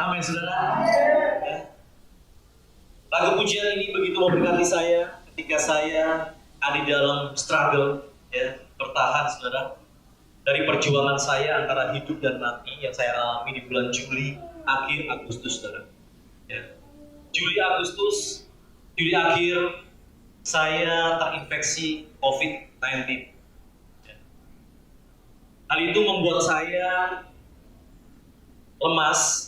Amin, saudara. Ya. Lagu pujian ini begitu memberkati saya ketika saya ada di dalam struggle, ya, bertahan, saudara, dari perjuangan saya antara hidup dan mati yang saya alami di bulan Juli, akhir Agustus, saudara. Ya. Juli akhir saya terinfeksi COVID-19. Ya. Hal itu membuat saya lemas,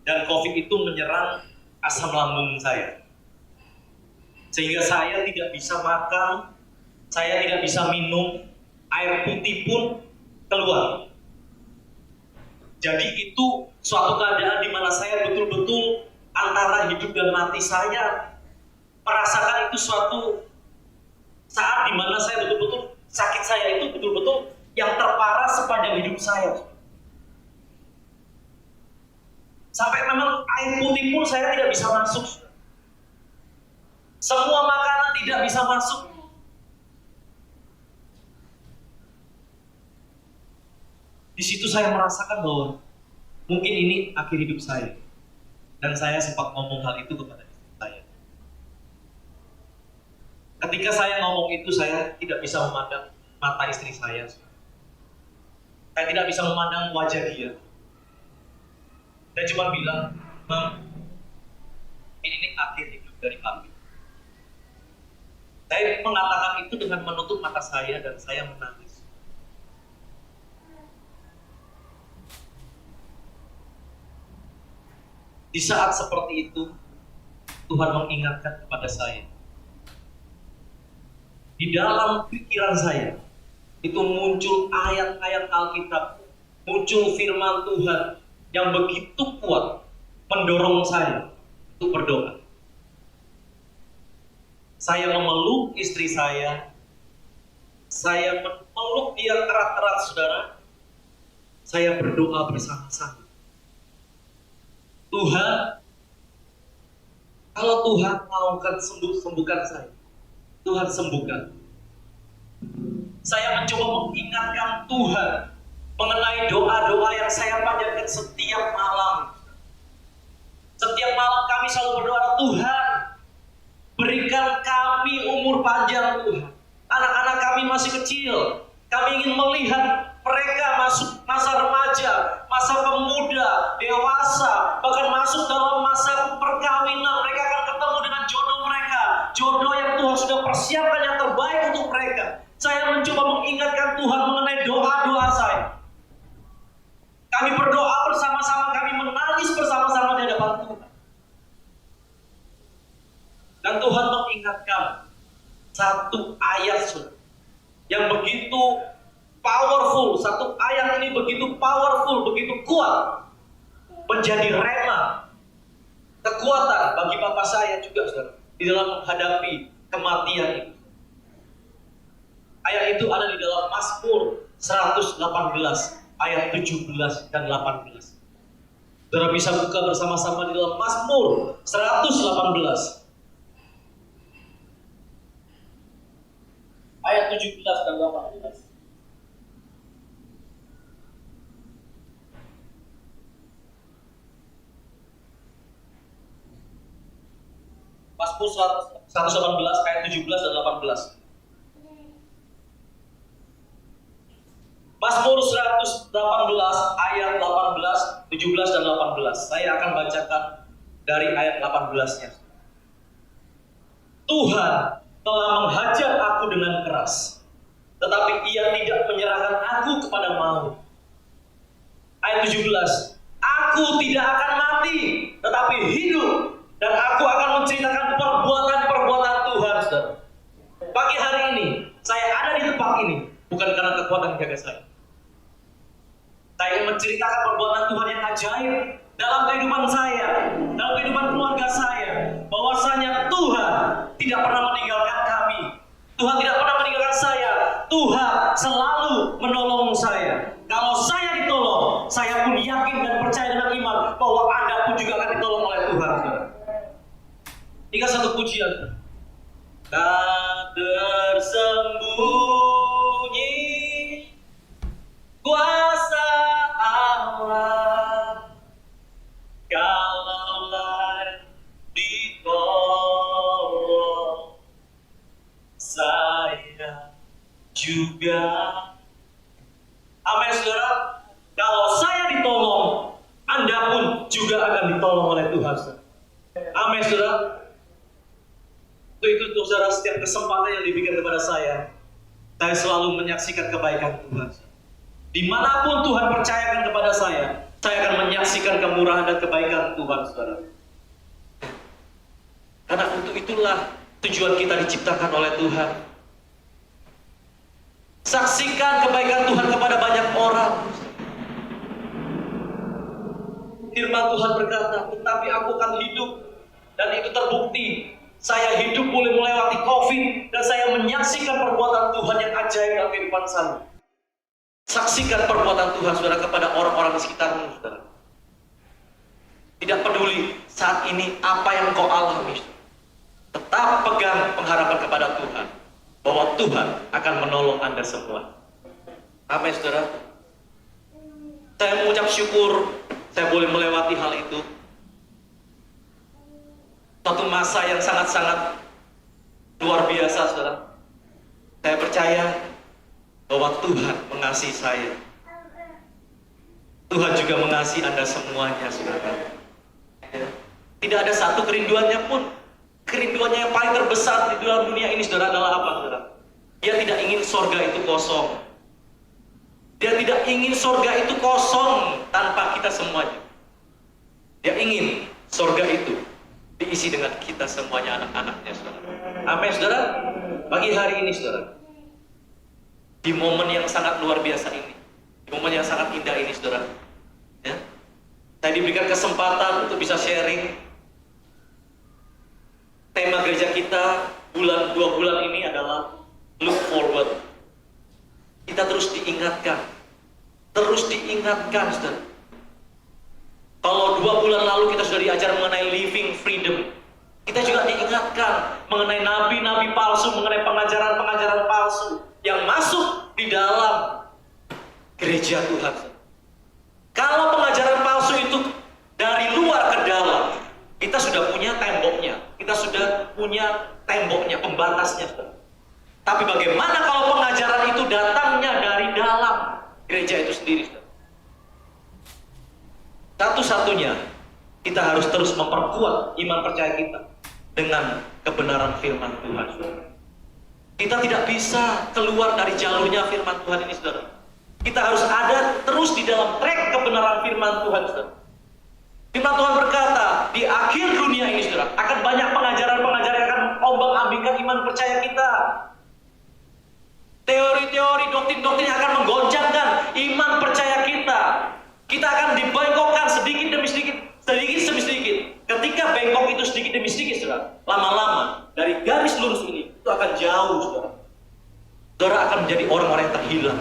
dan COVID itu menyerang asam lambung saya. Sehingga saya tidak bisa makan, saya tidak bisa minum, air putih pun keluar. Jadi itu suatu keadaan di mana saya betul-betul antara hidup dan mati. Saya merasakan itu suatu saat di mana saya betul-betul, sakit saya itu betul-betul yang terparah sepanjang hidup saya. Sampai memang air putih pun saya tidak bisa masuk. Semua makanan tidak bisa masuk. Di situ saya merasakan bahwa mungkin ini akhir hidup saya. Dan saya sempat ngomong hal itu kepada istri saya. Ketika saya ngomong itu, saya tidak bisa memandang mata istri saya. Saya tidak bisa memandang wajah dia. Saya cuma bilang, Mam, ini akhir hidup dari kami. Saya mengatakan itu dengan menutup mata saya dan saya menangis. Di saat seperti itu, Tuhan mengingatkan kepada saya. Di dalam pikiran saya, itu muncul ayat-ayat Alkitab, muncul firman Tuhan yang begitu kuat mendorong saya untuk berdoa. Saya memeluk istri saya memeluk dia erat-erat, saudara. Saya berdoa bersama-sama. Tuhan, kalau Tuhan maukan sembuhkan saya, Tuhan sembuhkan. Saya mencoba mengingatkan Tuhan mengenai doa-doa yang saya panjatkan setiap malam. Setiap malam kami selalu berdoa, Tuhan, berikan kami umur panjang, Tuhan. Anak-anak kami masih kecil. Kami ingin melihat mereka masuk masa remaja, masa pemuda, dewasa, bahkan masuk dalam masa perkawinan. Mereka akan ketemu dengan jodoh mereka. Jodoh yang Tuhan sudah persiapkan yang terbaik untuk mereka. Saya mencoba mengingatkan Tuhan mengenai doa-doa saya. Kami berdoa bersama-sama, kami menangis bersama-sama di hadapan Tuhan. Dan Tuhan mengingatkan satu ayat yang begitu powerful. Satu ayat ini begitu powerful, begitu kuat, menjadi rema, kekuatan bagi bapak saya juga, saudara, di dalam menghadapi kematian itu. Ayat itu ada di dalam Mazmur 118 ayat 17 dan 18. Saudara bisa buka bersama-sama di dalam Mazmur 118 ayat 17 dan 18. Mazmur 118 ayat 17 dan 18. Mazmur 118 ayat 18, 17 dan 18. Saya akan bacakan dari ayat 18-nya. Tuhan telah menghajar aku dengan keras, tetapi Ia tidak menyerahkan aku kepada maut. Ayat 17. Aku tidak akan mati, tetapi hidup, dan aku akan menceritakan perbuatan-perbuatan Tuhan. Pagi hari ini, saya ada di tempat ini bukan karena kekuatan jaga saya. Saya ingin menceritakan perbuatan Tuhan yang ajaib dalam kehidupan saya, dalam kehidupan keluarga saya, bahwasanya Tuhan tidak pernah meninggalkan kami. Tuhan tidak pernah meninggalkan saya. Tuhan selalu menolong saya. Kalau saya ditolong, saya pun yakin dan percaya dengan iman bahwa Anda pun juga akan ditolong oleh Tuhan. Ingat satu pujian. Tak tersembunyi kuasa Allah juga. Amin, saudara. Kalau saya ditolong, Anda pun juga akan ditolong oleh Tuhan, saudara. Amin, saudara. Itu saudara, setiap kesempatan yang diberikan kepada saya selalu menyaksikan kebaikan Tuhan. Dimanapun Tuhan percayakan kepada saya akan menyaksikan kemurahan dan kebaikan Tuhan, saudara. Karena untuk itulah tujuan kita diciptakan oleh Tuhan. Saksikan kebaikan Tuhan kepada banyak orang. Firman Tuhan berkata, tetapi aku akan hidup. Dan itu terbukti. Saya hidup boleh melewati COVID. Dan saya menyaksikan perbuatan Tuhan yang ajaib dalam kehidupan saya. Saksikan perbuatan Tuhan, saudara, kepada orang-orang di sekitarmu, saudara. Tidak peduli saat ini apa yang kau alami. Tetap pegang pengharapan kepada Tuhan. Bahwa Tuhan akan menolong Anda semua. Amin, saudara. Saya mengucap syukur saya boleh melewati hal itu. Suatu masa yang sangat-sangat luar biasa, saudara. Saya percaya bahwa Tuhan mengasihi saya. Tuhan juga mengasihi Anda semuanya, saudara. Tidak ada satu kerinduannya pun. Kerinduannya yang paling terbesar di dalam dunia ini, saudara, adalah apa, saudara? Dia tidak ingin sorga itu kosong. Dia tidak ingin sorga itu kosong tanpa kita semuanya. Dia ingin sorga itu diisi dengan kita semuanya, anak-anaknya, saudara. Amin, saudara. Pagi hari ini, saudara, di momen yang sangat luar biasa ini, di momen yang sangat indah ini, saudara, ya, saya diberikan kesempatan untuk bisa sharing. Tema gereja kita 2 bulan ini adalah look forward. Kita terus diingatkan, saudara. Kalau 2 bulan lalu kita sudah diajar mengenai living freedom, kita juga diingatkan mengenai nabi-nabi palsu, mengenai pengajaran-pengajaran palsu yang masuk di dalam gereja Tuhan. Kalau pengajaran palsu itu dari luar ke dalam, kita sudah punya temboknya, pembatasnya. Tapi bagaimana kalau pengajaran itu datangnya dari dalam gereja itu sendiri? Satu-satunya, kita harus terus memperkuat iman percaya kita dengan kebenaran firman Tuhan. Kita tidak bisa keluar dari jalurnya firman Tuhan ini, saudara. Kita harus ada terus di dalam trek kebenaran firman Tuhan, saudara. Firman Tuhan berkata, di akhir dunia ini, saudara, akan banyak pengajaran-pengajaran yang akan ombang-ambingkan iman percaya kita. Teori-teori, doktrin-doktrin yang akan menggoncangkan iman percaya kita. Kita akan dibengkokkan sedikit demi sedikit. Ketika bengkok itu sedikit demi sedikit, saudara, lama-lama dari garis lurus ini itu akan jauh, saudara. Saudara akan menjadi orang-orang yang terhilang.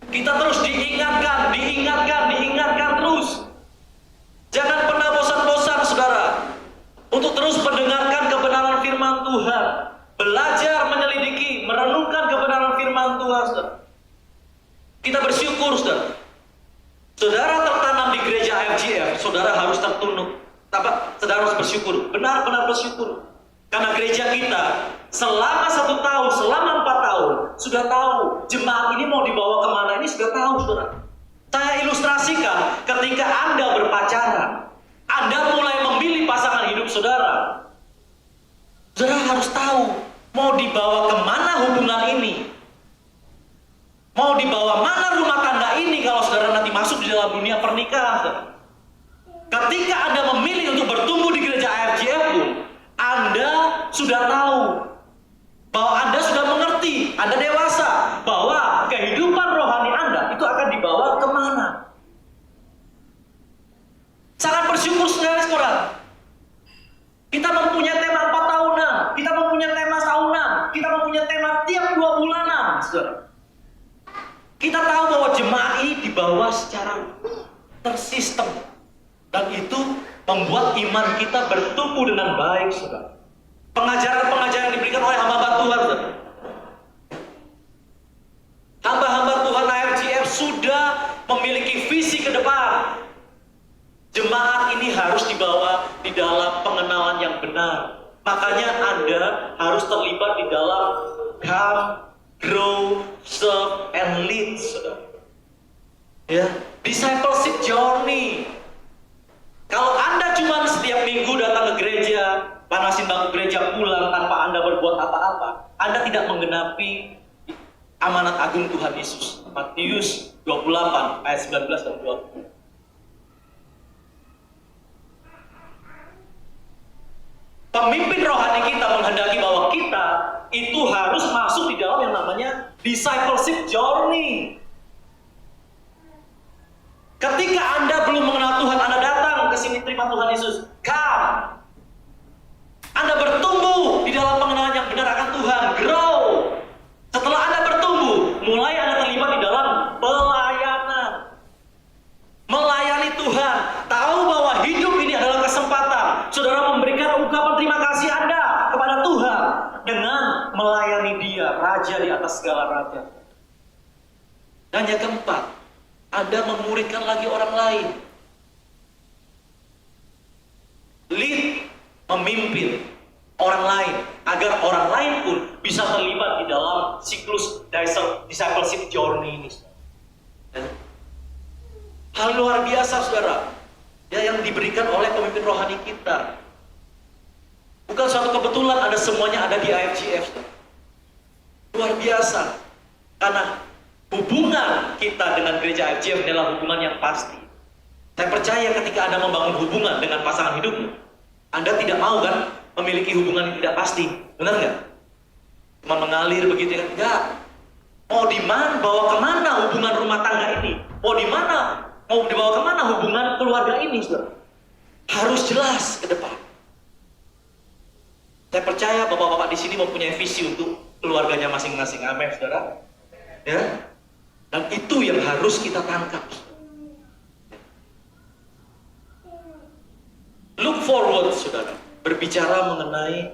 Kita terus diingatkan terus. Jangan pernah bosan-bosan, saudara, untuk terus mendengarkan kebenaran firman Tuhan. Belajar menyelidiki, merenungkan kebenaran firman Tuhan, saudara. Kita bersyukur, saudara. Saudara tertanam di gereja AFGF, saudara harus tertunduk. Saudara harus bersyukur, benar-benar bersyukur. Karena gereja kita selama 1 tahun, selama 4 tahun, sudah tahu jemaat ini mau dibawa kemana, ini sudah tahu, saudara. Saya ilustrasikan ketika Anda berpacaran, Anda mulai memilih pasangan hidup saudara. Saudara harus tahu mau dibawa kemana hubungan ini. Mau dibawa mana rumah tangga ini kalau saudara nanti masuk di dalam dunia pernikahan, saudara. Ketika Anda memilih untuk bertumbuh di gereja AFGF pun, Anda sudah tahu bahwa Anda sudah mengerti, Anda dewasa, bahwa kehidupan rohani Anda itu akan dibawa kemana. Sangat bersyukur saudara. Kita mempunyai tema 4 tahunan, kita mempunyai tema tahunan, kita mempunyai tema tiap 2 bulanan, saudara. Kita tahu bahwa jemaat ini dibawa secara tersistem. Dan itu membuat iman kita bertumbuh dengan baik, saudara. Pengajaran-pengajaran yang diberikan oleh hamba-hamba Tuhan, saudara. Hamba-hamba Tuhan AFGF sudah memiliki visi ke depan. Jemaat ini harus dibawa di dalam pengenalan yang benar. Makanya Anda harus terlibat di dalam camp grow, serve, and lead, saudara. Ya, discipleship journey. Kalau Anda cuma setiap minggu datang ke gereja, panasin bangku gereja, pulang tanpa Anda berbuat apa-apa, Anda tidak menggenapi amanat agung Tuhan Yesus. Matius 28 ayat 19 dan 20. Pemimpin rohani kita menghendaki bahwa kita itu harus masuk di dalam yang namanya discipleship journey. Ketika Anda belum mengenal Tuhan, Anda datang ke sini terima Tuhan Yesus. Come. Anda bertumbuh di dalam pengenalan yang benar akan Tuhan. Grow. Setelah Anda bertumbuh, mulai Anda terlibat di dalam pelayanan. Melayani Tuhan. Tahu bahwa hidup ini adalah kesempatan. Saudara memberikan ungkapan terima kasih Anda kepada Tuhan dengan melayani Dia, Raja di atas segala raja. Dan yang keempat, Anda memuridkan lagi orang lain. Lead, memimpin orang lain agar orang lain pun bisa terlibat di dalam siklus discipleship journey ini. Hal luar biasa, saudara, ya, yang diberikan oleh pemimpin rohani kita. Bukan suatu kebetulan ada semuanya ada di IFGF. Luar biasa, karena hubungan kita dengan gereja IFGF adalah hubungan yang pasti. Saya percaya ketika Anda membangun hubungan dengan pasangan hidupmu, Anda tidak mau kan memiliki hubungan yang tidak pasti, benar nggak? Cuma mengalir begitu kan? Enggak. Mau bawa kemana hubungan rumah tangga ini? Mau dibawa kemana hubungan keluarga ini, saudara? Harus jelas ke depan. Saya percaya bapak-bapak di sini mempunyai visi untuk keluarganya masing-masing. Amin, saudara. Ya, dan itu yang harus kita tangkap. Look forward, saudara. Berbicara mengenai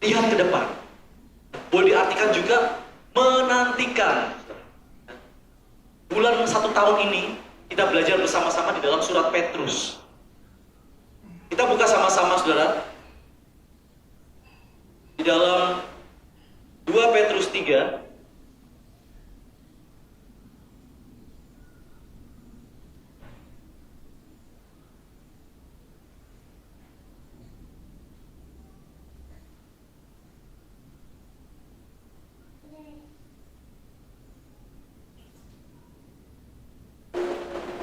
lihat ke depan. Boleh diartikan juga menantikan. Bulan 1 tahun ini kita belajar bersama-sama di dalam surat Petrus. Kita buka sama-sama, saudara, di dalam 2 Petrus 3.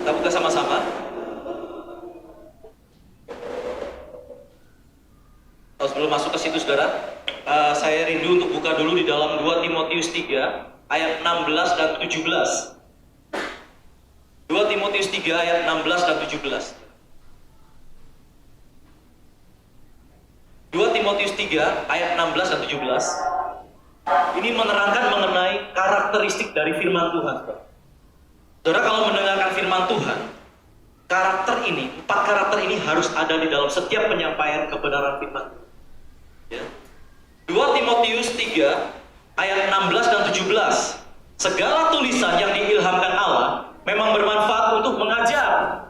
Kita buka sama-sama. Sebelum masuk ke situ, saudara, saya rindu untuk buka dulu di dalam 2 Timotius 3 ayat 16 dan 17. 2 Timotius 3 ayat 16 dan 17. 2 Timotius 3 ayat 16 dan 17. Ini menerangkan mengenai karakteristik dari firman Tuhan. Saudara, kalau mendengarkan firman Tuhan, empat karakter ini harus ada di dalam setiap penyampaian kebenaran firman. Ya. 2 Timotius 3 ayat 16 dan 17. Segala tulisan yang diilhamkan Allah memang bermanfaat untuk mengajar,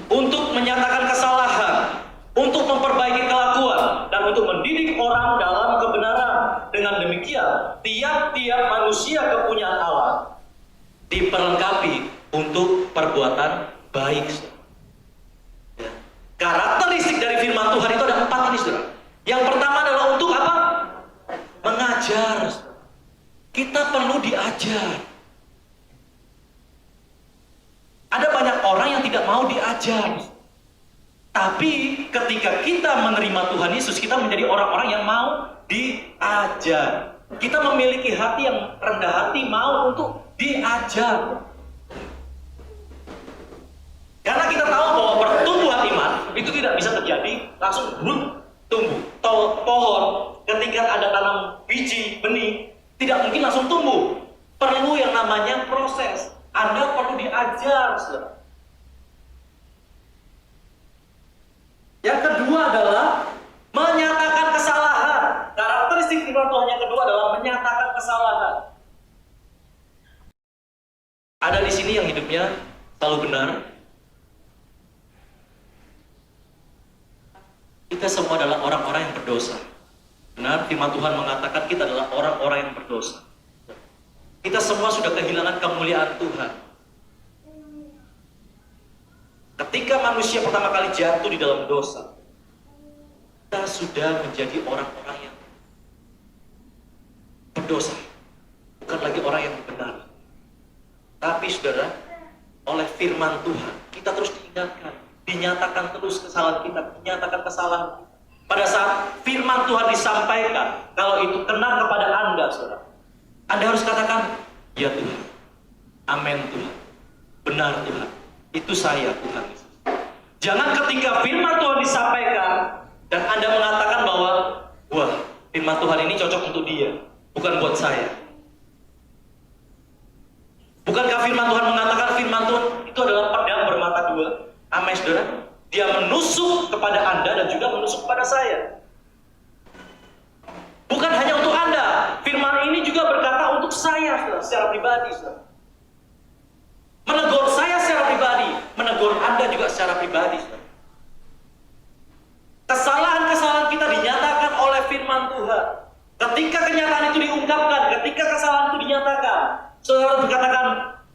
untuk menyatakan kesalahan, untuk memperbaiki kelakuan, dan untuk mendidik orang dalam kebenaran. Dengan demikian, tiap-tiap manusia kepunyaan Allah diperlengkapi untuk perbuatan baik. Ya. Karakteristik dari firman Tuhan itu ada 4 ini, saudara. Yang pertama adalah untuk apa? Mengajar. Kita perlu diajar. Ada banyak orang yang tidak mau diajar. Tapi ketika kita menerima Tuhan Yesus, kita menjadi orang-orang yang mau diajar. Kita memiliki hati yang rendah hati, mau untuk diajar. Karena kita tahu bahwa pertumbuhan iman itu tidak bisa terjadi langsung tumbuh. Pohon ketika ada tanam biji, benih, tidak mungkin langsung tumbuh. Perlu yang namanya proses. Anda perlu diajar, saudara. Yang kedua adalah menyatakan kesalahan. Karakteristik firman Tuhan yang kedua adalah menyatakan kesalahan. Ada di sini yang hidupnya selalu benar. Kita semua adalah orang-orang yang berdosa. Benar, firman Tuhan mengatakan kita adalah orang-orang yang berdosa. Kita semua sudah kehilangan kemuliaan Tuhan. Ketika manusia pertama kali jatuh di dalam dosa, kita sudah menjadi orang-orang yang berdosa, bukan lagi orang yang benar. Tapi saudara, oleh firman Tuhan, kita terus diingatkan, dinyatakan terus kesalahan kita, dinyatakan kesalahan kita. Pada saat firman Tuhan disampaikan, kalau itu kena kepada Anda, saudara, Anda harus katakan, ya Tuhan, amin Tuhan, benar Tuhan, itu saya Tuhan. Jangan ketika firman Tuhan disampaikan, dan Anda mengatakan bahwa, wah, firman Tuhan ini cocok untuk dia, bukan buat saya. Bukankah firman Tuhan mengatakan firman Tuhan itu adalah pedang bermata dua? Amin, saudara. Dia menusuk kepada Anda dan juga menusuk kepada saya. Bukan hanya untuk Anda. Firman ini juga berkata untuk saya, saudara, secara pribadi, saudara. Menegur saya secara pribadi, menegur Anda juga secara pribadi, saudara. Kesalahan-kesalahan kita dinyatakan oleh firman Tuhan. Ketika kenyataan itu diungkapkan, ketika kesalahan itu dinyatakan, saudara berkatakan,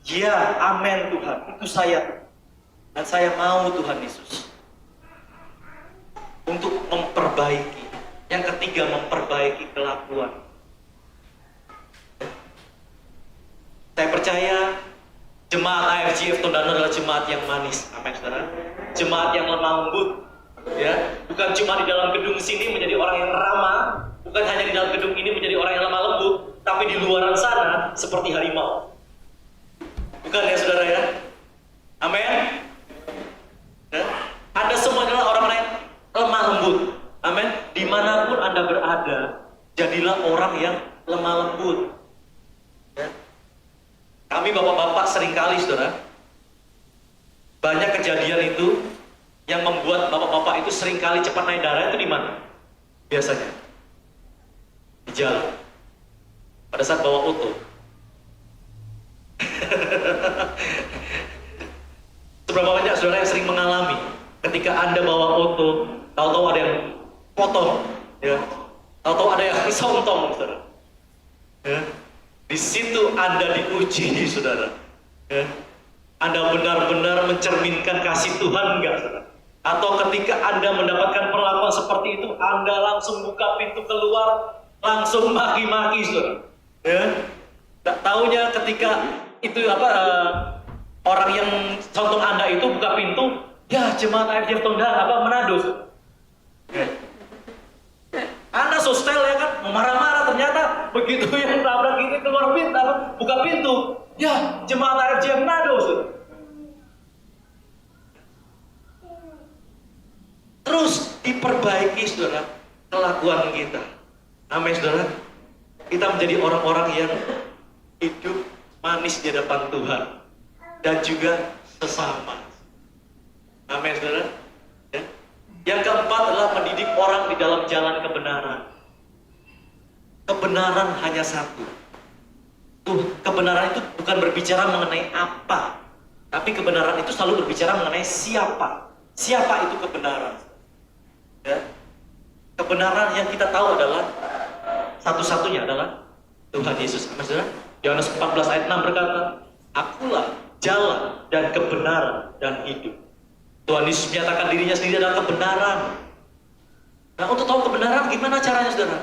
ya, amin Tuhan, itu saya. Dan saya mau Tuhan Yesus untuk memperbaiki. Yang ketiga, memperbaiki kelakuan. Saya percaya jemaat AFGF Tondano adalah jemaat yang manis, amin saudara. Jemaat yang lemah lembut, ya. Bukan cuma di dalam gedung sini menjadi orang yang ramah, bukan hanya di dalam gedung ini menjadi orang yang lemah lembut, tapi di luaran sana seperti harimau. Bukan ya saudara ya? Amin. Ya? Anda semua adalah orang-orang yang lemah lembut. Amin. Dimanapun Anda berada, jadilah orang yang lemah lembut. Ya? Kami bapak-bapak seringkali, saudara, banyak kejadian itu yang membuat bapak-bapak itu seringkali cepat naik darah itu di mana? Biasanya di jalan. Pada saat bawa auto. Seberapa banyak saudara yang sering mengalami ketika Anda bawa auto, tahu-tahu ada yang potong, ya, tahu-tahu ada yang sontong, saudara. Ya. Di situ Anda diuji, saudara. Ya. Anda benar-benar mencerminkan kasih Tuhan enggak, saudara? Atau ketika Anda mendapatkan perlakuan seperti itu, Anda langsung buka pintu keluar, langsung maki-maki, saudara. Ya. Tak taunya ketika itu orang yang contoh Anda itu buka pintu, ya jemaat AFGF Tondano Manado. Ya. Anda sostel ya kan, marah-marah, ternyata begitu yang tabrak ini keluar pintu, buka pintu, ya jemaat AFGF Manado. Terus diperbaiki, saudara, kelakuan kita. Amin, saudara. Kita menjadi orang-orang yang hidup manis di hadapan Tuhan dan juga sesama. Amin, saudara. Ya. Yang keempat adalah mendidik orang di dalam jalan kebenaran. Kebenaran hanya satu. Kebenaran itu bukan berbicara mengenai apa, tapi kebenaran itu selalu berbicara mengenai siapa. Siapa itu kebenaran? Ya. Kebenaran yang kita tahu adalah satu-satunya adalah Tuhan Yesus. Amin, saudara. Yohanes 14 ayat 6 berkata, akulah jalan dan kebenaran dan hidup. Tuhan Yesus menyatakan dirinya sendiri adalah kebenaran. Nah, untuk tahu kebenaran gimana caranya, saudara?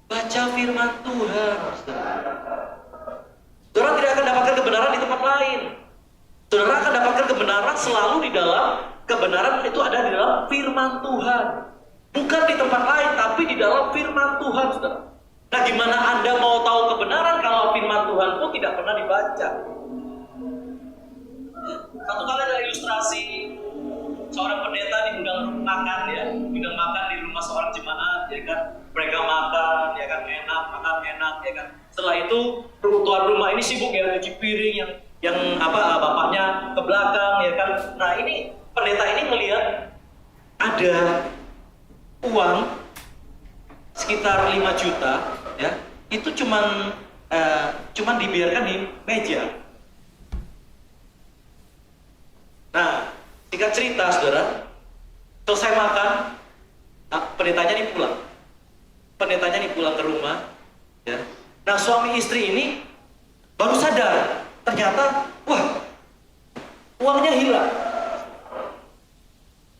Baca firman Tuhan, saudara. Saudara tidak akan dapatkan kebenaran di tempat lain. Saudara akan dapatkan kebenaran selalu di dalam, kebenaran itu ada di dalam firman Tuhan. Bukan di tempat lain, tapi di dalam firman Tuhan, saudara. Nah, gimana Anda mau tahu kebenaran kalau firman Tuhan pun tidak pernah dibaca? Satu kali ada ilustrasi seorang pendeta diundang makan, ya, diundang makan di rumah seorang jemaat, ya kan, mereka makan, ya kan, enak, makan enak, ya kan. Setelah itu tuan rumah ini sibuk ya cuci piring yang bapaknya ke belakang, ya kan. Nah, ini pendeta ini melihat ada uang sekitar 5 juta, ya, itu cuman dibiarkan di meja. Nah, singkat cerita, saudara, selesai makan, pendetanya ini pulang. pendetanya nih pulang ke rumah, ya. Nah suami istri ini baru sadar, ternyata, wah, uangnya hilang.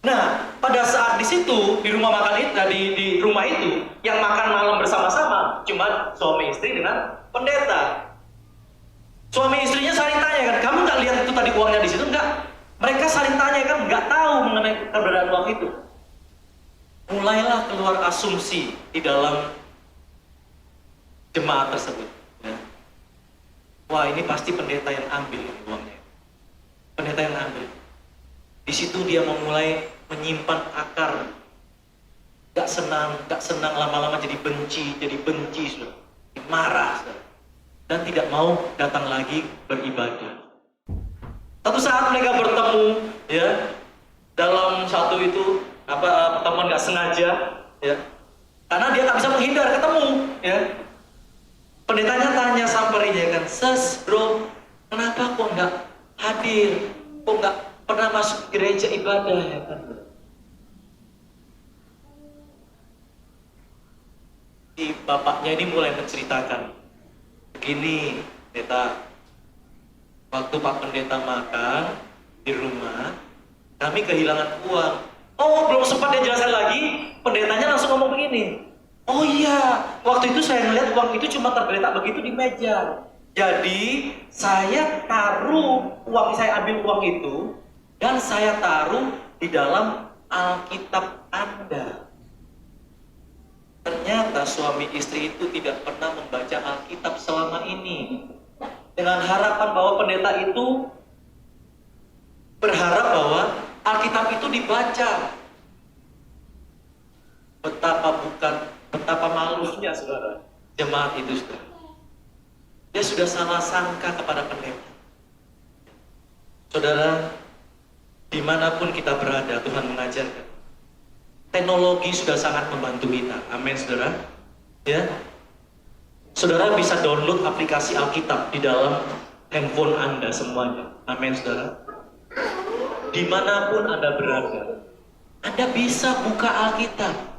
Nah, pada saat di situ di rumah makan itu, di rumah itu, yang makan malam bersama-sama cuma suami istri dengan pendeta. Suami istrinya saling tanya kan, kamu nggak lihat itu tadi uangnya di situ? Enggak. Mereka saling tanya kan, nggak tahu mengenai keberadaan uang itu. Mulailah keluar asumsi di dalam jemaat tersebut. Ya. Wah, ini pasti pendeta yang ambil uangnya. Pendeta yang ambil. Di situ dia memulai menyimpan akar. Gak senang lama-lama jadi benci sudah. Marah sudah. Dan tidak mau datang lagi beribadah. Satu saat mereka bertemu, ya, dalam satu itu pertemuan gak sengaja, ya, karena dia tak bisa menghindar ketemu, ya. Pendetanya tanya samperinnya kan, bro, kenapa kok nggak hadir, kok nggak pernah masuk gereja ibadah, ya kan? Si bapaknya ini mulai menceritakan, begini, pendeta, waktu Pak Pendeta makan di rumah, kami kehilangan uang. Oh, belum sempat dia jelaskan lagi, pendetanya langsung ngomong begini. Oh iya, waktu itu saya melihat uang itu cuma tergeletak begitu di meja. Jadi, saya taruh saya ambil uang itu, dan saya taruh di dalam Alkitab Anda. Ternyata suami istri itu tidak pernah membaca Alkitab selama ini. Dengan harapan bahwa pendeta itu berharap bahwa Alkitab itu dibaca. Betapa malunya saudara, jemaat itu saudara. Dia sudah salah sangka kepada pendeta. Saudara, dimanapun kita berada, Tuhan mengajarkan. Teknologi sudah sangat membantu kita. Amin saudara. Ya, saudara bisa download aplikasi Alkitab di dalam handphone Anda semuanya. Amin saudara. Dimanapun Anda berada, Anda bisa buka Alkitab.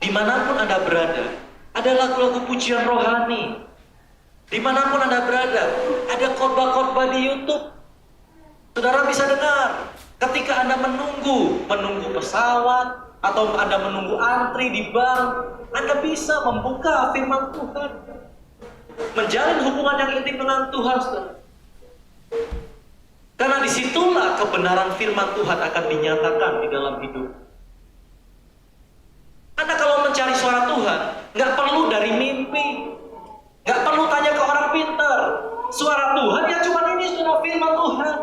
Dimanapun Anda berada, ada lagu-lagu pujian rohani. Dimanapun Anda berada, ada khotbah-khotbah di YouTube. Saudara bisa dengar. Ketika Anda menunggu pesawat, atau Anda menunggu antri di bank, Anda bisa membuka firman Tuhan. Menjalin hubungan yang intim dengan Tuhan, saudara. Karena disitulah kebenaran firman Tuhan akan dinyatakan di dalam hidup. Anda kalau mencari suara Tuhan, nggak perlu dari mimpi, nggak perlu tanya ke orang pintar. Suara Tuhan ya cuma ini, suara firman Tuhan.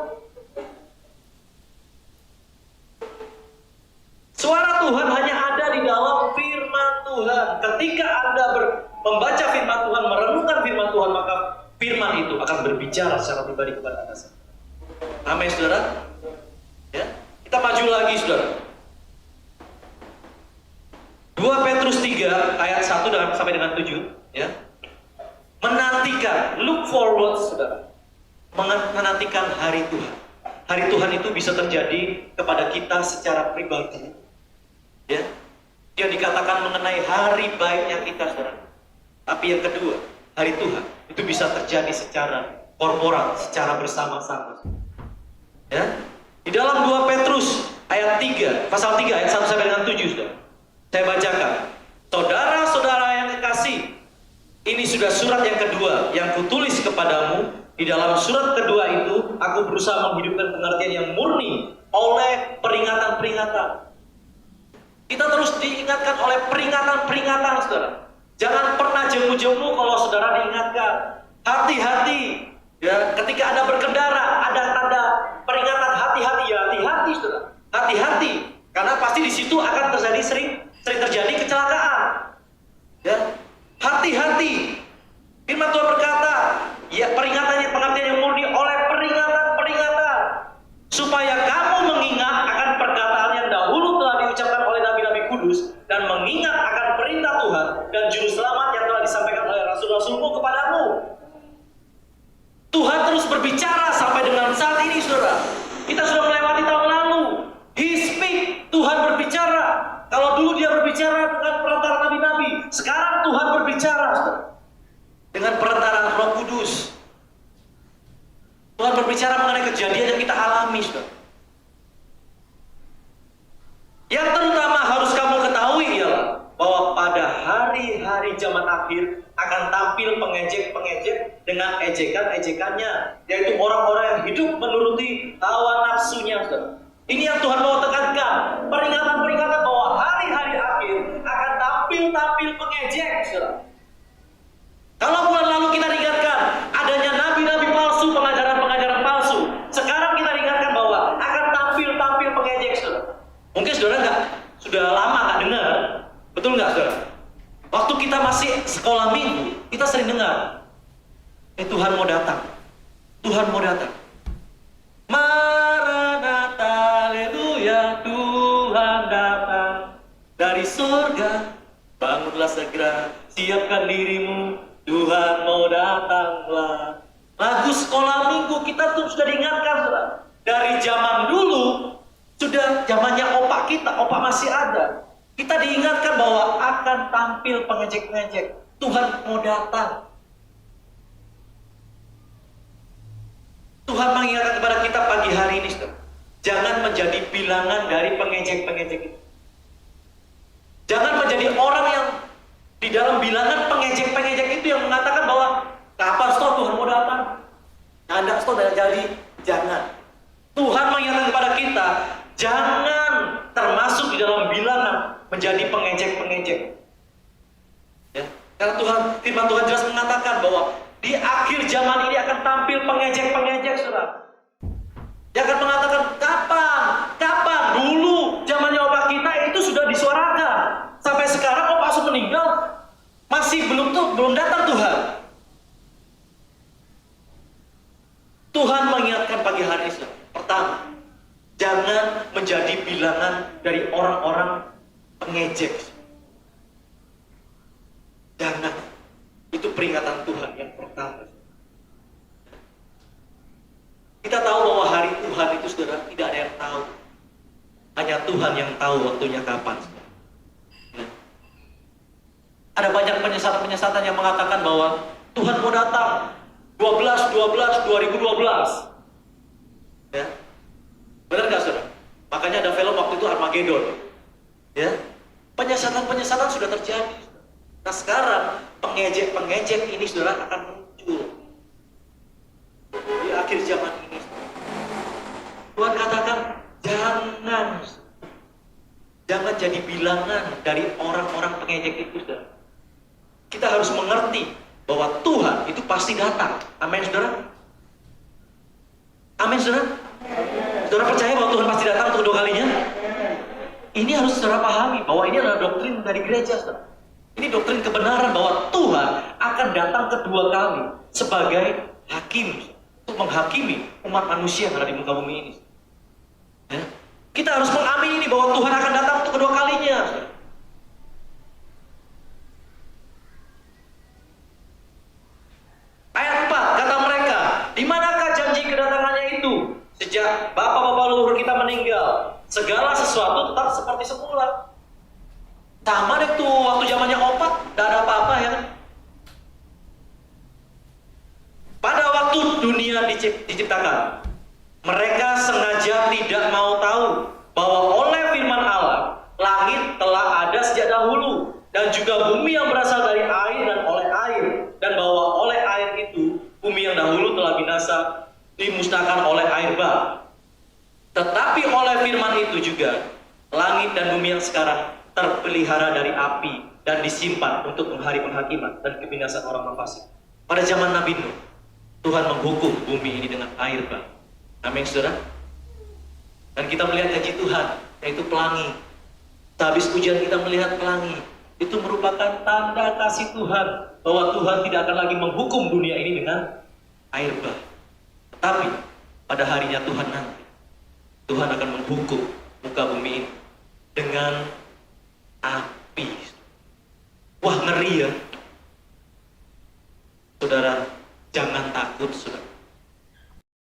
Suara Tuhan hanya ada di dalam firman Tuhan. Ketika Anda membaca firman Tuhan, merenungkan firman Tuhan, maka firman itu akan berbicara secara pribadi kepada Anda. Amin, saudara. Ya, kita maju lagi, saudara. 2 Petrus 3 ayat 1 sampai dengan 7, ya. Menantikan, look forward, saudara. Menantikan hari Tuhan. Hari Tuhan itu bisa terjadi kepada kita secara pribadi. Ya. Yang dikatakan mengenai hari baiknya kita, saudara. Tapi yang kedua, hari Tuhan itu bisa terjadi secara korporat, secara bersama-sama. Ya. Di dalam 2 Petrus ayat 3, pasal 3 ayat 1 sampai dengan 7, saudara. Saya bacakan. Saudara-saudara yang kekasih, ini sudah surat yang kedua yang kutulis kepadamu. Di dalam surat kedua itu, aku berusaha menghidupkan pengertian yang murni oleh peringatan-peringatan. Kita terus diingatkan oleh peringatan-peringatan, saudara. Jangan pernah jemu-jemu kalau saudara diingatkan. Hati-hati, ya. Ketika Anda berkendara, ada tanda peringatan hati-hati, ya hati-hati, saudara. Hati-hati, karena pasti di situ akan sering terjadi kecelakaan. Ya, hati-hati. Firman Tuhan berkata, ya peringatannya pengertian yang murni oleh peringatan-peringatan, supaya kamu mengingat akan perkataan yang dahulu telah diucapkan oleh nabi-nabi kudus, dan mengingat akan perintah Tuhan dan juru selamat yang telah disampaikan oleh rasul-rasulmu kepadamu. Tuhan terus berbicara sampai dengan saat ini, saudara. Kita sudah melewati tahun lalu. He speak, Tuhan berbicara. Kalau dulu dia berbicara dengan perantara nabi-nabi, sekarang Tuhan berbicara, saudara. Dengan perantaraan Roh Kudus. Tuhan berbicara mengenai kejadian yang kita alami, saudara. Yang terutama harus kamu ketahui ialah bahwa pada hari-hari zaman akhir akan tampil pengejek-pengejek dengan ejekan-ejekannya, yaitu orang-orang yang hidup menuruti hawa nafsunya, saudara. Ini yang Tuhan mau tekankan, peringatan-peringatan bahwa hari-hari akhir akan tampil pengejek, saudara. Kalau bulan lalu kita ingatkan adanya nabi-nabi palsu, pengajaran-pengajaran palsu, sekarang kita ingatkan bahwa akan tampil pengejek, saudara. Mungkin saudara sudah lama nggak dengar, betul nggak, saudara? Waktu kita masih sekolah minggu, kita sering dengar, Tuhan mau datang, Tuhan mau datang. Maranatha, haleluya, Tuhan datang dari surga, bangunlah segera, siapkan dirimu, Tuhan mau datanglah. Lagu sekolah minggu kita tuh sudah diingatkan, saudara. Dari zaman dulu, sudah zamannya opak kita, opak masih ada. Kita diingatkan bahwa akan tampil pengejek-pengejek. Tuhan mau datang. Tuhan mengingatkan kepada kita pagi hari ini, saudara. Jangan menjadi bilangan dari pengejek-pengejek itu. Jangan menjadi orang yang di dalam bilangan pengejek-pengejek itu yang mengatakan bahwa kapan Tuhan mau datang? Anda tidak jadi. Jangan. Tuhan mengingatkan kepada kita, jangan termasuk di dalam bilangan menjadi pengejek-pengejek. Ya. Karena firman Tuhan jelas mengatakan bahwa di akhir zaman ini akan tampil pengejek-pengejek, saudara. Dia akan mengatakan, kapan? Dulu zamannya opa kita itu sudah disuarakan. Sampai sekarang opa Asu meninggal, masih belum datang Tuhan. Tuhan mengingatkan pagi hari ini, pertama, jangan menjadi bilangan dari orang-orang pengejek. Jangan. Itu peringatan Tuhan yang pertama. Kita tahu bahwa hari Tuhan itu, saudara, tidak ada yang tahu. Hanya Tuhan yang tahu waktunya kapan. Nah, ada banyak penyesatan-penyesatan yang mengatakan bahwa Tuhan mau datang 2012. Ya. Benar nggak, saudara? Makanya ada film waktu itu Armageddon. Ya. Penyesatan-penyesatan sudah terjadi. Nah sekarang pengejek-pengejek ini, saudara, akan muncul di akhir zaman ini. Tuhan katakan jangan jadi bilangan dari orang-orang pengejek itu, saudara. Kita harus mengerti bahwa Tuhan itu pasti datang. Amin, saudara. Amin, saudara. Saudara percaya bahwa Tuhan pasti datang untuk kedua kalinya? Ini harus saudara pahami bahwa ini adalah doktrin dari gereja, saudara. Ini doktrin kebenaran bahwa Tuhan akan datang kedua kali sebagai hakim untuk menghakimi umat manusia yang ada di muka bumi ini. Ya? Kita harus mengamini ini bahwa Tuhan akan datang untuk kedua kalinya. Ayat 4 kata mereka, di manakah janji kedatangannya itu? Sejak bapak-bapak leluhur kita meninggal, segala sesuatu tetap seperti semula. Sama deh tuh, waktu zamannya opak, gak ada apa-apa, ya. Pada waktu dunia diciptakan, mereka sengaja tidak mau tahu bahwa oleh firman Allah, langit telah ada sejak dahulu, dan juga bumi yang berasal dari air dan oleh air, dan bahwa oleh air itu, bumi yang dahulu telah binasa, dimusnahkan oleh air bah. Tetapi oleh firman itu juga, langit dan bumi yang sekarang terpelihara dari api dan disimpan untuk hari penghakiman dan kebinasan orang fasik. Pada zaman Nabi Nuh, Tuhan menghukum bumi ini dengan air bah. Amin, saudara. Dan kita melihat janji Tuhan, yaitu pelangi. Habis ujian kita melihat pelangi. Itu merupakan tanda kasih Tuhan bahwa Tuhan tidak akan lagi menghukum dunia ini dengan air bah. Tetapi pada harinya Tuhan nanti, Tuhan akan menghukum muka bumi ini dengan api. Wah, ngeri, ya. Saudara, jangan takut, saudara.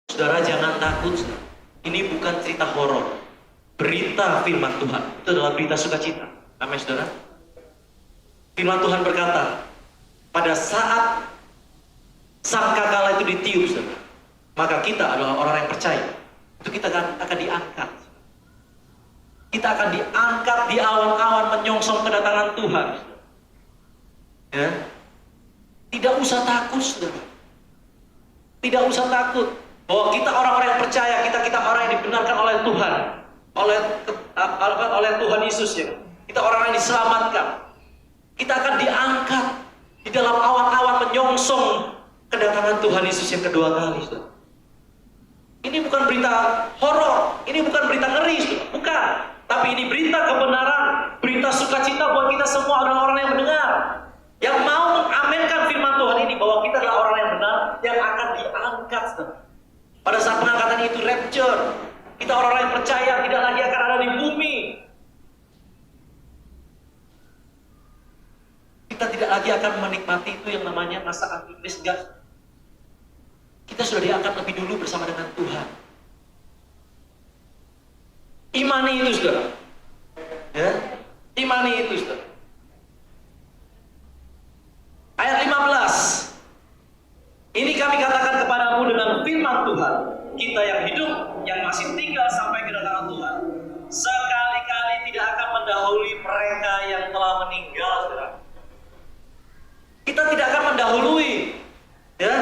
Saudara, jangan takut, saudara. Ini bukan cerita horor. Berita firman Tuhan itu adalah berita sukacita. Amin, saudara. Firman Tuhan berkata, pada saat sangkakala itu ditiup, saudara, maka kita adalah orang yang percaya. Itu kita akan diangkat. Kita akan diangkat di awan-awan menyongsong kedatangan Tuhan. Ya. Tidak usah takut, saudara. Tidak usah takut bahwa kita orang-orang yang percaya, kita orang yang dibenarkan oleh Tuhan, oleh Tuhan Yesus, ya. Kita orang yang diselamatkan. Kita akan diangkat di dalam awan-awan menyongsong kedatangan Tuhan Yesus yang kedua kali, saudara. Ini bukan berita horor, ini bukan berita ngeri, saudara. Bukan. Tapi ini berita kebenaran, berita sukacita buat kita semua orang-orang yang mendengar, yang mau mengamenkan firman Tuhan ini bahwa kita adalah orang yang benar, yang akan diangkat, saudara. Pada saat pengangkatan itu rapture, kita orang-orang yang percaya tidak lagi akan ada di bumi. Kita tidak lagi akan menikmati itu yang namanya masa antikris, enggak. Kita sudah diangkat lebih dulu bersama dengan Tuhan. Imani itu, saudara. Ya, imani itu, saudara. Ayat 15. Ini kami katakan kepadamu dengan firman Tuhan, kita yang hidup, yang masih tinggal sampai kedatangan Tuhan, sekali-kali tidak akan mendahului mereka yang telah meninggal, saudara. Kita tidak akan mendahului, ya,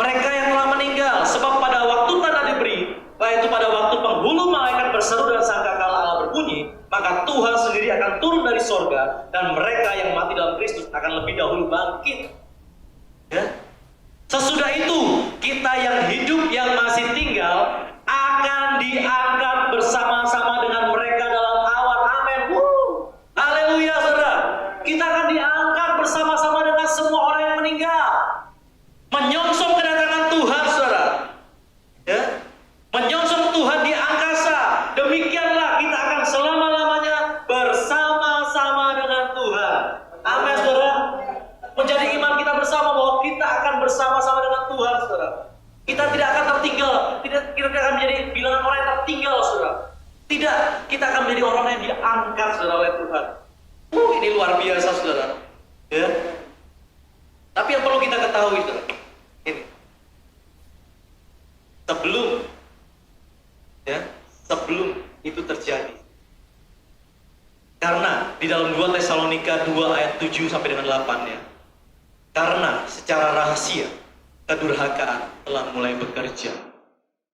mereka yang telah meninggal, sebab pada waktu tanda diberi, yaitu pada waktu penghulu malaikat berseru dan sangkakala Allah berbunyi, maka Tuhan sendiri akan turun dari sorga, dan mereka yang mati dalam Kristus akan lebih dahulu bangkit. Ya. Sesudah itu, kita yang hidup yang masih tinggal akan diangkat bersama-sama dengan mereka dalam awan. Amin. Haleluya, saudara. Kita akan diangkat bersama-sama dengan semua orang yang meninggal, menyongsong kedatangan Tuhan, saudara. Ya, menyongsong Tuhan di angkasa. Demikianlah kita akan selama-lamanya bersama-sama dengan Tuhan. Amin, saudara. Menjadi iman kita bersama bahwa kita akan bersama-sama dengan Tuhan, saudara. Kita tidak akan tertinggal. Kita tidak akan menjadi bilangan orang yang tertinggal, saudara. Tidak, kita akan menjadi orang yang diangkat, saudara, oleh Tuhan. Ini luar biasa, saudara. Ya. Tapi yang perlu kita ketahui, saudara, ini. Sebelum itu terjadi. Karena di dalam 2 Tesalonika 2 ayat 7 sampai dengan 8, ya. Karena secara rahasia kedurhakaan telah mulai bekerja.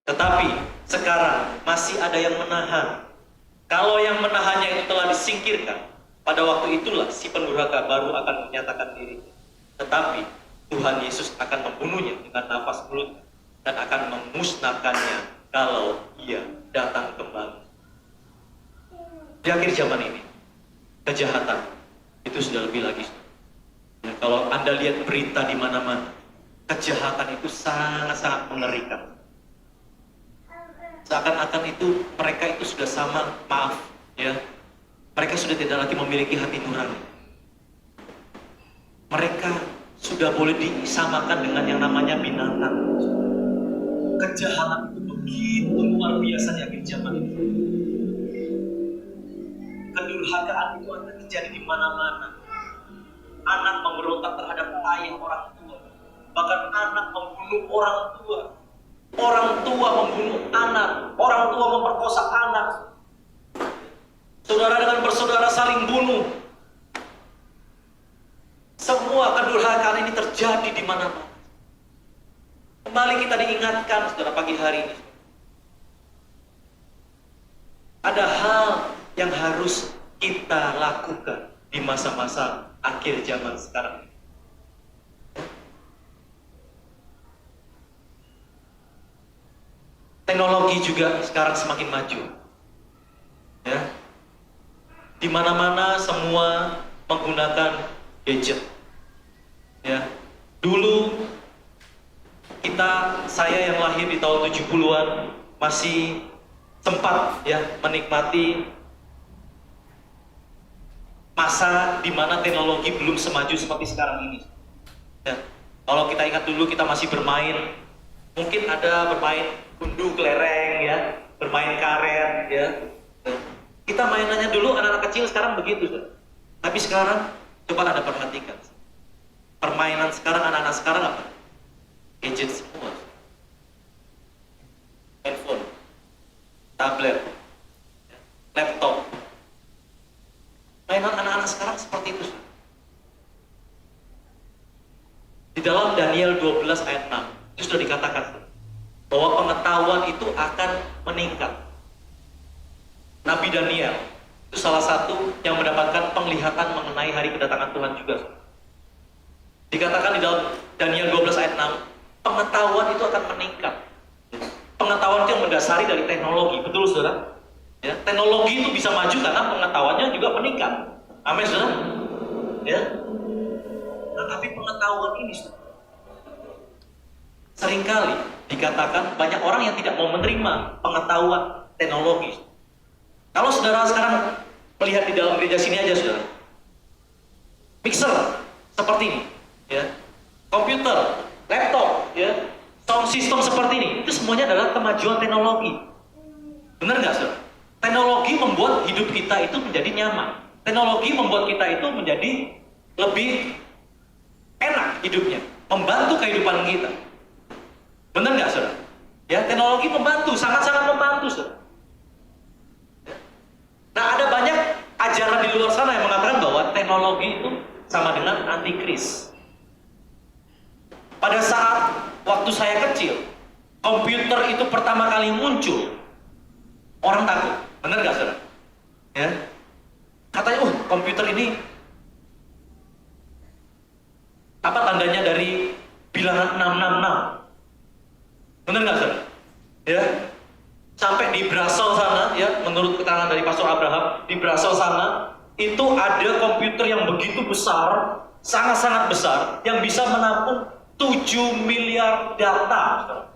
Tetapi sekarang masih ada yang menahan. Kalau yang menahannya itu telah disingkirkan, pada waktu itulah si pendurhaka baru akan menyatakan dirinya. Tetapi Tuhan Yesus akan membunuhnya dengan nafas mulutnya dan akan memusnahkannya kalau ia datang kembali. Di akhir zaman ini, kejahatan itu sudah lebih lagi. Kalau Anda lihat berita di mana-mana, kejahatan itu sangat-sangat mengerikan. Seakan-akan itu mereka itu sudah sama, maaf, ya. Mereka sudah tidak lagi memiliki hati nurani. Mereka sudah boleh disamakan dengan yang namanya binatang. Kejahatan itu begitu luar biasa di akhir zaman ini. Kedurhakaan itu akan terjadi di mana-mana. Anak memberontak terhadap ayah orang tua, bahkan anak membunuh orang tua, orang tua membunuh anak, orang tua memperkosa anak, saudara dengan bersaudara saling bunuh. Semua kedurhakaan ini terjadi di mana-mana. Kembali kita diingatkan, saudara, pagi hari ini. Ada hal yang harus kita lakukan di masa-masa akhir zaman sekarang ini. Teknologi juga sekarang semakin maju. Ya. Di mana-mana semua menggunakan gadget. Ya. Dulu saya yang lahir di tahun 70-an masih sempat ya menikmati masa di mana teknologi belum semaju seperti sekarang ini. Ya. Kalau kita ingat dulu kita masih bermain, mungkin ada bermain gundu kelereng ya, bermain karet ya. Kita mainannya dulu anak-anak kecil sekarang begitu. Tapi sekarang Coba Anda perhatikan. Permainan sekarang, anak-anak sekarang apa? Gadget semua. Handphone, tablet, laptop. Mainan anak-anak sekarang seperti itu. Di dalam Daniel 12 ayat 6 itu sudah dikatakan bahwa pengetahuan itu akan meningkat. Nabi Daniel itu salah satu yang mendapatkan penglihatan mengenai hari kedatangan Tuhan juga. Dikatakan di dalam Daniel 12 ayat 6, pengetahuan itu akan meningkat. Pengetahuan itu yang mendasari dari teknologi, betul saudara? Ya, teknologi itu bisa maju karena pengetahuannya juga meningkat. Amin saudara? Ya. Nah, tapi pengetahuan ini seringkali dikatakan banyak orang yang tidak mau menerima pengetahuan teknologi. Kalau saudara sekarang melihat di dalam gereja sini aja saudara, mixer seperti ini, ya, komputer, laptop, ya, sound system seperti ini, itu semuanya adalah kemajuan teknologi. Benar nggak saudara? Teknologi membuat hidup kita itu menjadi nyaman. Teknologi membuat kita itu menjadi lebih enak hidupnya, membantu kehidupan kita. Benar nggak saudara? Ya, teknologi membantu, sangat-sangat membantu saudara. Nah, ada banyak ajaran di luar sana yang mengatakan bahwa teknologi itu sama dengan antikris. Pada saat waktu saya kecil, komputer itu pertama kali muncul, orang takut. Benar nggak saudara? Ya, katanya, komputer ini apa tandanya dari bilangan 666? Benar nggak saudara? Ya, sampai di Brussels sana, ya, menurut keterangan dari Pastor Abraham, di Brussels sana itu ada komputer yang begitu besar, sangat-sangat besar, yang bisa menampung 7 miliar data. Saudara.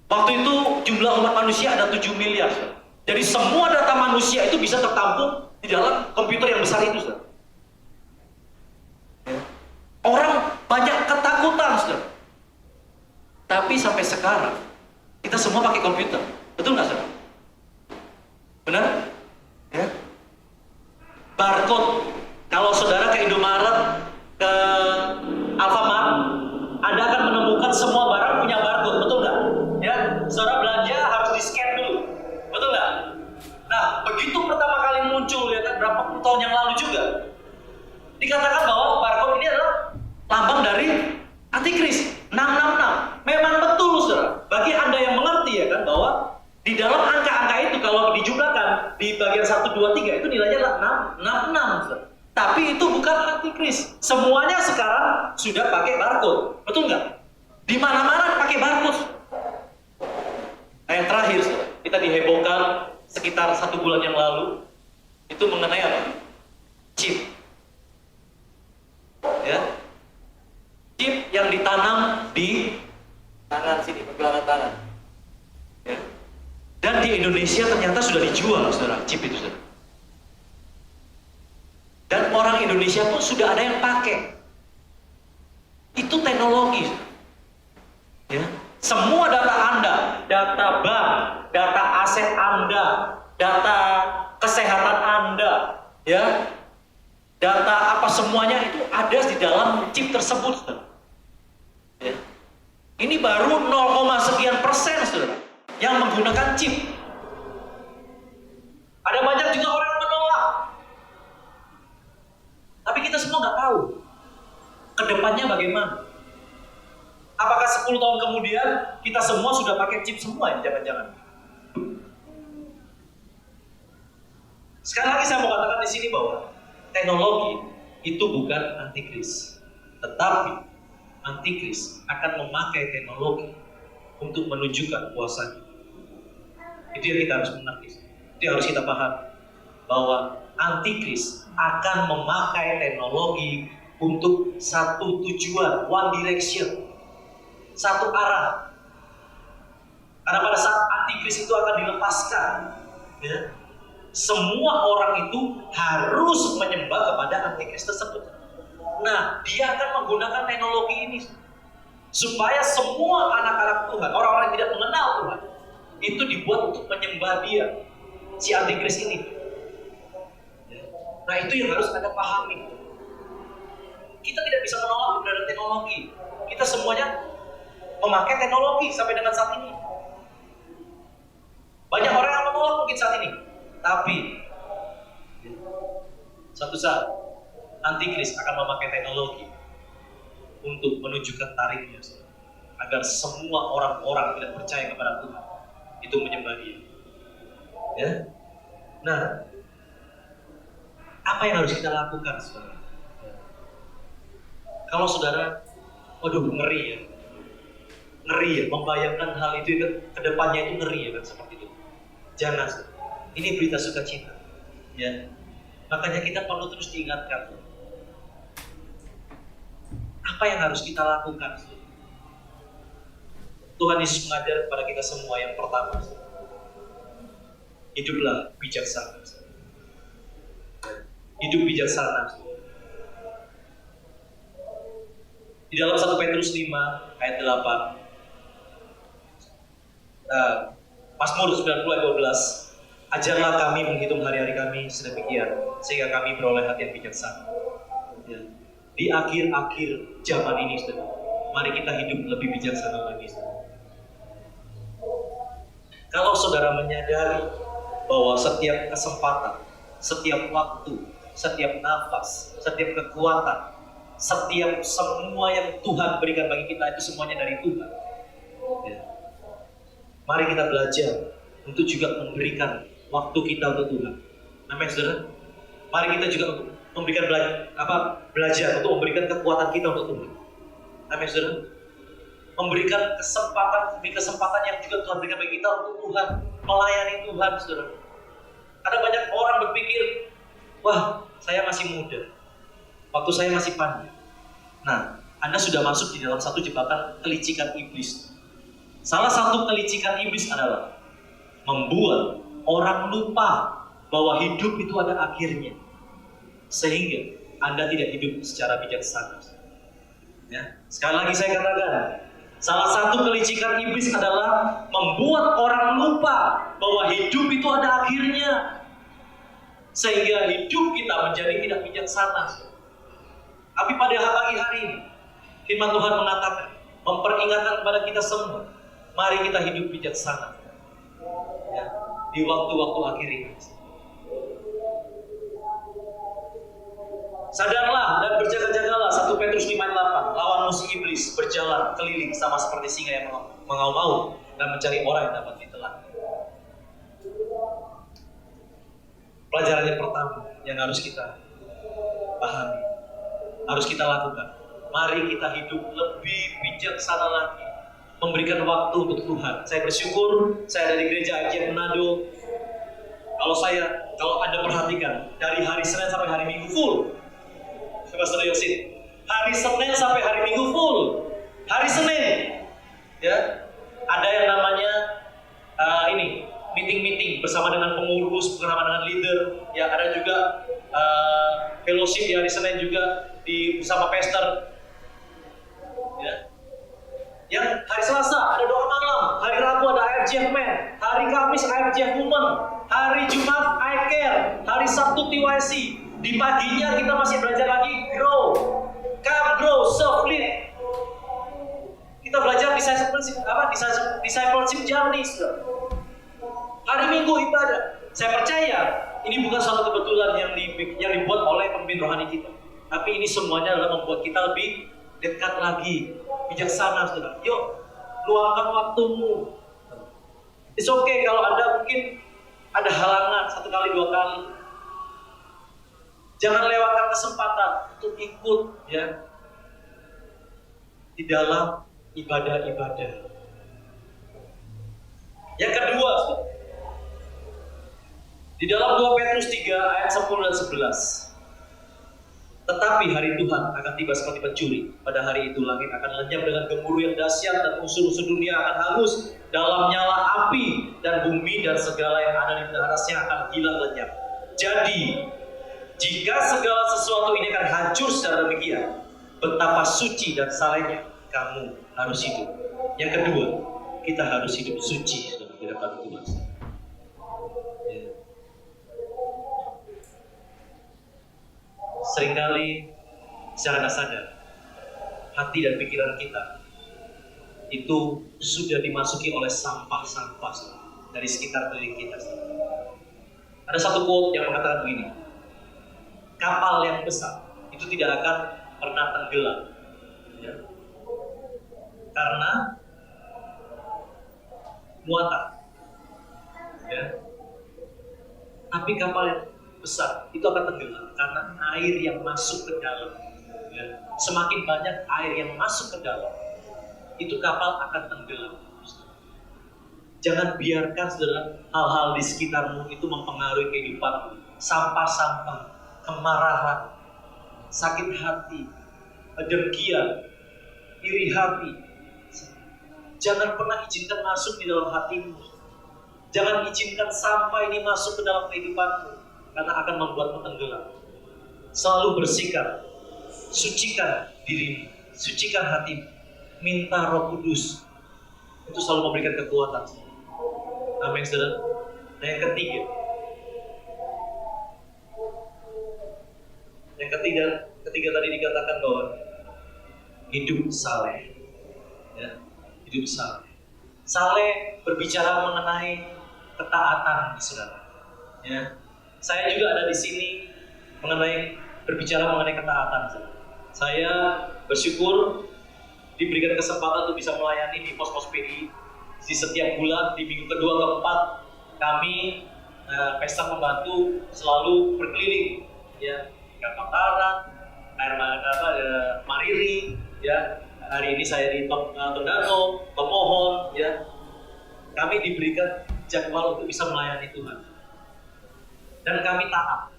Waktu itu jumlah umat manusia ada 7 miliar. Saudara. Jadi semua data manusia itu bisa tertampung di dalam komputer yang besar itu. Saudara. Orang banyak ketakutan, saudara. Tapi sampai sekarang kita semua pakai komputer, betul nggak saudara? Benar? Ya. Barcode. Kalau saudara ke Indomaret, ke Alfamart, Anda akan menemukan semua barang punya barcode, betul nggak? Ya, saudara belanja harus di scan dulu, betul nggak? Nah, begitu pertama kali muncul, ya kan, berapa puluh tahun yang lalu juga, dikatakan bahwa barcode ini adalah lambang dari antikris 666. Memang betul saudara. Bagi Anda yang mengerti ya kan bahwa di dalam angka-angka itu kalau dijumlahkan di bagian 1, 2, 3 itu nilainya adalah 666 saudara. Tapi itu bukan antikris. Semuanya sekarang sudah pakai barcode. Betul nggak? Di mana-mana pakai barcode. Nah, yang terakhir saudara, kita dihebohkan sekitar 1 bulan yang lalu itu mengenai apa? Chip. Ya. Chip yang ditanam di tangan sini, pergelangan tangan. Ya. Dan di Indonesia ternyata sudah dijual, saudara, chip itu, saudara. Dan orang Indonesia pun sudah ada yang pakai. Itu teknologi. Ya. Semua data Anda, data bank, data aset Anda, data kesehatan Anda, ya, data apa semuanya itu ada di dalam chip tersebut, saudara. Ya. Ini baru 0,sekian% saudara yang menggunakan chip. Ada banyak juga orang yang menolak. Tapi kita semua nggak tahu kedepannya bagaimana. Apakah 10 tahun kemudian kita semua sudah pakai chip semua ya? Jangan-jangan. Sekali lagi saya mau katakan di sini bahwa teknologi itu bukan antikris, tetapi antikris akan memakai teknologi untuk menunjukkan kuasanya. Itu yang kita harus mengerti. Itu yang harus kita paham bahwa antikris akan memakai teknologi untuk satu tujuan, one direction, satu arah. Karena pada saat antikris itu akan dilepaskan, ya, semua orang itu harus menyembah kepada antikris tersebut. Nah, dia akan menggunakan teknologi ini supaya semua anak-anak Tuhan, orang-orang yang tidak mengenal Tuhan, itu dibuat untuk menyembah dia, si antikris ini. Nah, itu yang harus Anda pahami. Kita tidak bisa menolak keberadaan teknologi. Kita semuanya memakai teknologi sampai dengan saat ini. Banyak orang yang menolak mungkin saat ini, tapi suatu saat Antikris akan memakai teknologi untuk menunjukkan tariknya, agar semua orang-orang tidak percaya kepada Tuhan itu menyembah Dia. Ya. Nah, apa yang harus kita lakukan, saudara? Kalau saudara, waduh ngeri ya, membayangkan hal itu ke depannya itu ngeri ya kan, seperti itu. Jangan, ini berita sukacita, ya. Makanya kita perlu terus diingatkan, apa yang harus kita lakukan. Tuhan Yesus mengajar kepada kita semua yang pertama, hiduplah bijaksana. Hidup bijaksana. Di dalam 1 Petrus 5 ayat 8, Mazmur 90 ayat 12, ajarlah kami menghitung hari-hari kami sedemikian, sehingga kami beroleh hati yang bijaksana. Ya. Di akhir-akhir zaman ini, saudara, mari kita hidup lebih bijaksana lagi, saudara. Kalau saudara menyadari bahwa setiap kesempatan, setiap waktu, setiap nafas, setiap kekuatan, setiap semua yang Tuhan berikan bagi kita itu semuanya dari Tuhan. Ya. Mari kita belajar untuk juga memberikan waktu kita untuk Tuhan. Amin, saudara. Mari kita juga memberikan belajar untuk memberikan kekuatan kita untuk Tuhan. Amin, saudara. Memberikan kesempatan demi kesempatan yang juga Tuhan berikan bagi kita untuk Tuhan, melayani Tuhan, saudara. Ada banyak orang berpikir, wah, saya masih muda, waktu saya masih panjang. Nah, Anda sudah masuk di dalam satu jebakan kelicikan iblis. Salah satu kelicikan iblis adalah membuat orang lupa bahwa hidup itu ada akhirnya, sehingga Anda tidak hidup secara bijaksana. Ya. Sekali lagi saya katakan, salah satu kelicikan iblis adalah membuat orang lupa bahwa hidup itu ada akhirnya, sehingga hidup kita menjadi tidak bijaksana. Tapi pada pagi hari ini, firman Tuhan mengatakan, memperingatkan kepada kita semua, mari kita hidup bijaksana, ya, di waktu-waktu akhir ini. Sadarlah dan berjaga-jagalah, 1 Petrus 5 ayat 8, lawan musuh iblis berjalan keliling sama seperti singa yang mengaum-ngaum dan mencari orang yang dapat ditelan. Pelajaran yang pertama yang harus kita pahami, harus kita lakukan, mari kita hidup lebih bijaksana lagi, memberikan waktu untuk Tuhan. Saya bersyukur saya ada di gereja IJF Manado. Kalau Anda perhatikan, dari hari Senin sampai hari Minggu full. Pastor Yosin, hari Senin sampai hari Minggu full. Hari Senin, ya, ada yang namanya meeting bersama dengan pengurus, bersama dengan leader. Ya, ada juga fellowship di hari Senin juga bersama pastor. Ya. Yang hari Selasa ada doa malam, hari Rabu ada IFJF Men, hari Kamis IFJF Women, hari Jumat iCare, hari Sabtu TYC. Di paginya kita masih belajar lagi grow, come grow, self lead. Kita belajar discipleship journey. Hari Minggu ibadah. Saya percaya ini bukan suatu kebetulan yang dibuat oleh pemimpin rohani kita, tapi ini semuanya adalah membuat kita lebih dekat lagi, bijaksana, saudara. Yuk, luangkan waktumu. It's okay kalau Anda mungkin ada halangan 1 kali 2 kali. Jangan lewatkan kesempatan untuk ikut, ya, di dalam ibadah-ibadah. Yang kedua, di dalam 2 Petrus 3 ayat 10 dan 11. Tetapi hari Tuhan akan tiba seperti pencuri. Pada hari itu langit akan lenyap dengan gemuruh yang dahsyat dan unsur-unsur dunia akan hangus dalam nyala api, dan bumi dan segala yang ada di atasnya akan hilang lenyap. Jadi, jika segala sesuatu ini akan hancur secara demikian, betapa suci dan salehnya kamu harus hidup. Yang kedua, kita harus hidup suci di depan Tuhan. Seringkali secara nggak sadar, hati dan pikiran kita itu sudah dimasuki oleh sampah-sampah dari sekitar keliling kita. Ada satu quote yang mengatakan begini, kapal yang besar itu tidak akan pernah tenggelam, ya, karena muatan, ya. Tapi kapal yang besar itu akan tenggelam karena air yang masuk ke dalam, ya. Semakin banyak air yang masuk ke dalam, itu kapal akan tenggelam. Jangan biarkan saudara hal-hal di sekitarmu itu mempengaruhi kehidupanmu. Sampah-sampah, kemarahan, sakit hati, kedengkian, iri hati. Jangan pernah izinkan masuk di dalam hatimu. Jangan izinkan sampah ini masuk ke dalam kehidupanmu, karena akan membuatmu tenggelam. Selalu bersihkan, sucikan dirimu, sucikan hatimu. Minta Roh Kudus itu selalu memberikan kekuatan. Amin, saudara. Nah, yang ketiga tadi dikatakan bahwa hidup saleh, ya, hidup saleh. Saleh berbicara mengenai ketaatan, saudara. Ya, saya juga ada di sini berbicara mengenai ketaatan, saudara. Saya bersyukur diberikan kesempatan untuk bisa melayani di pos-pos PI. Di setiap bulan, di minggu kedua keempat, kami Pesta Pembantu selalu berkeliling, ya, ke Mataram, Mariri, ya. Hari ini saya di Tondano, Tomohon, ya. Kami diberikan jadwal untuk bisa melayani Tuhan, dan kami taat.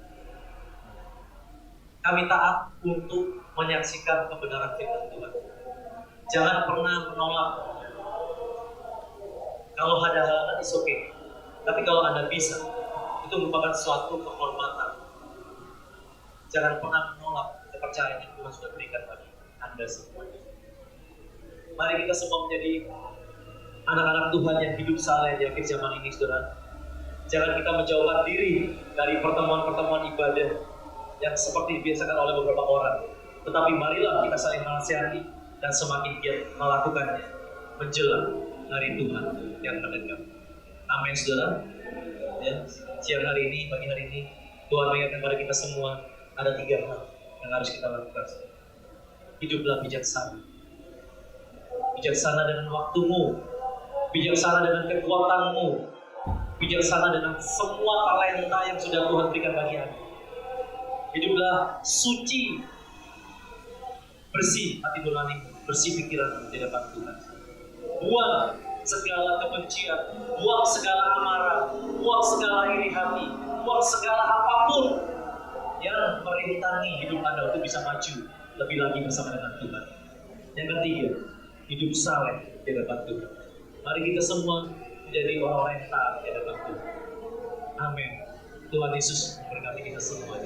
Kami taat untuk menyaksikan kebenaran firman Tuhan. Jangan pernah menolak. Kalau ada halangan, it's okay. Tapi kalau Anda bisa, itu merupakan suatu kehormatan. Jangan pernah menolak kepercayaan yang Tuhan sudah berikan bagi Anda semua. Mari kita semua menjadi anak-anak Tuhan yang hidup saleh di akhir zaman ini, saudara. Jangan kita menjauhkan diri dari pertemuan-pertemuan ibadah yang seperti dibiasakan oleh beberapa orang. Tetapi marilah kita saling menasihati dan semakin giat melakukannya menjelang hari Tuhan yang mendekat. Amin, saudara. Ya, siang hari ini, pagi hari ini, Tuhan mengingatkan kepada kita semua ada 3 hal yang harus kita lakukan. Hiduplah bijaksana. Bijaksana dengan waktumu, bijaksana dengan kekuatanmu, bijaksana dengan semua talenta yang sudah Tuhan berikan bagi Anda. Hiduplah suci, bersih hati nuranimu, bersih pikiran di hadapan Tuhan. Buang segala kebencian, buang segala amarah, buang segala iri hati, buang segala apapun yang merintangi hidup Anda untuk bisa maju lebih lagi bersama dengan Tuhan. Yang ketiga, hidup saleh di hadapan Tuhan. Mari kita semua menjadi orang-orang yang taat di hadapan Tuhan. Amin. Tuhan Yesus memberkati kita semua.